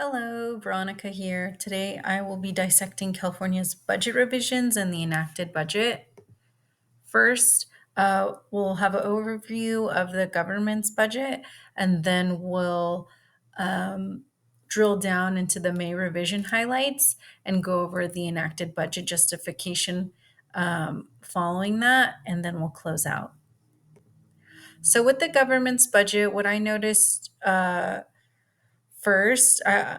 Hello, Veronica here. Today I will be dissecting California's budget revisions and the enacted budget. First, we'll have an overview of the government's budget, and then we'll um, drill down into the May revision highlights and go over the enacted budget justification following that, and then we'll close out. So, with the government's budget, what I noticed first, I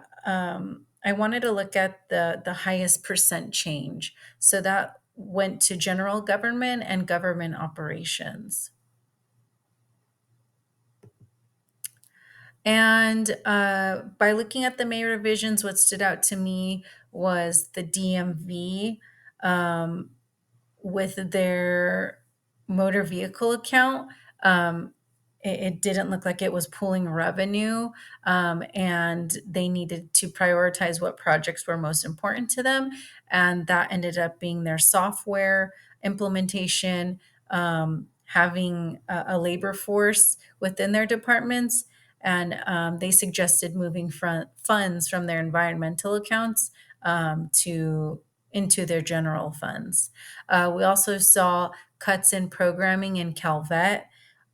wanted to look at the highest percent change. So that went to general government and government operations. And by looking at the May revisions, what stood out to me was the DMV um, with their motor vehicle account. It didn't look like it was pulling revenue, and they needed to prioritize what projects were most important to them. And that ended up being their software implementation, having a labor force within their departments. And they suggested moving funds from their environmental accounts to into their general funds. We also saw cuts in programming in Calvet,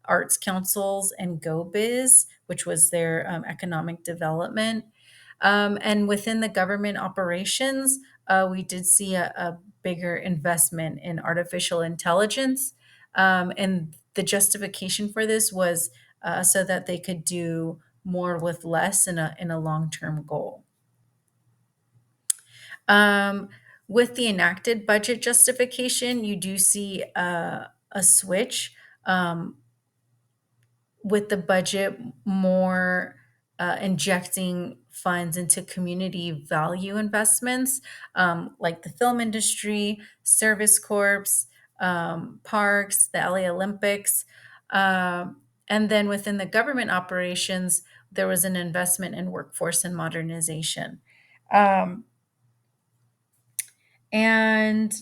Arts Councils, and GoBiz, which was their economic development. And within the government operations, we did see a bigger investment in artificial intelligence. And the justification for this was so that they could do more with less in a long term goal. Um, with the enacted budget justification, you do see a switch with the budget more injecting funds into community value investments like the film industry, service corps, parks, the LA Olympics. And then within the government operations, there was an investment in workforce and modernization. Um, and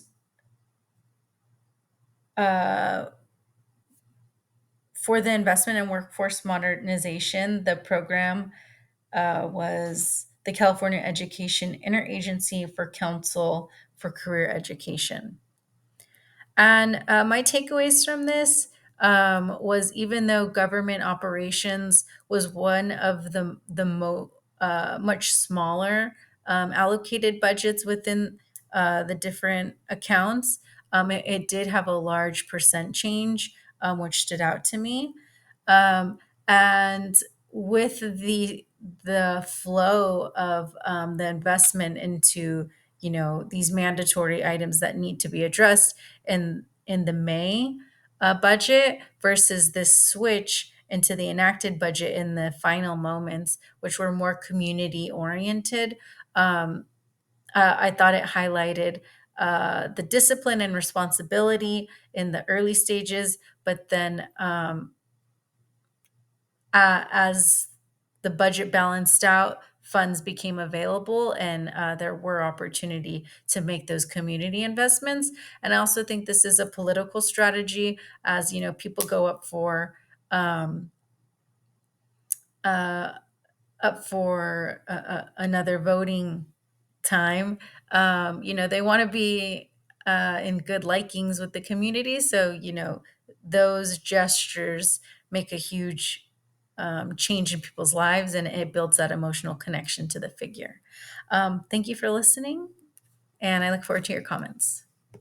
uh, for the investment in workforce modernization, the program was the California Education Interagency for Council for Career Education. And my takeaways from this was even though government operations was one of the much smaller allocated budgets within the different accounts, it did have a large percent change, which stood out to me. Um, and with the flow of the investment into these mandatory items that need to be addressed in the May budget versus this switch into the enacted budget in the final moments, which were more community oriented. I thought it highlighted the discipline and responsibility in the early stages, but then as the budget balanced out, funds became available, and there were opportunity to make those community investments. And I also think this is a political strategy, as people go um, uh, up for another voting time. They want to be in good likings with the community, so those gestures make a huge change in people's lives, and it builds that emotional connection to the figure. Thank you for listening, and I look forward to your comments.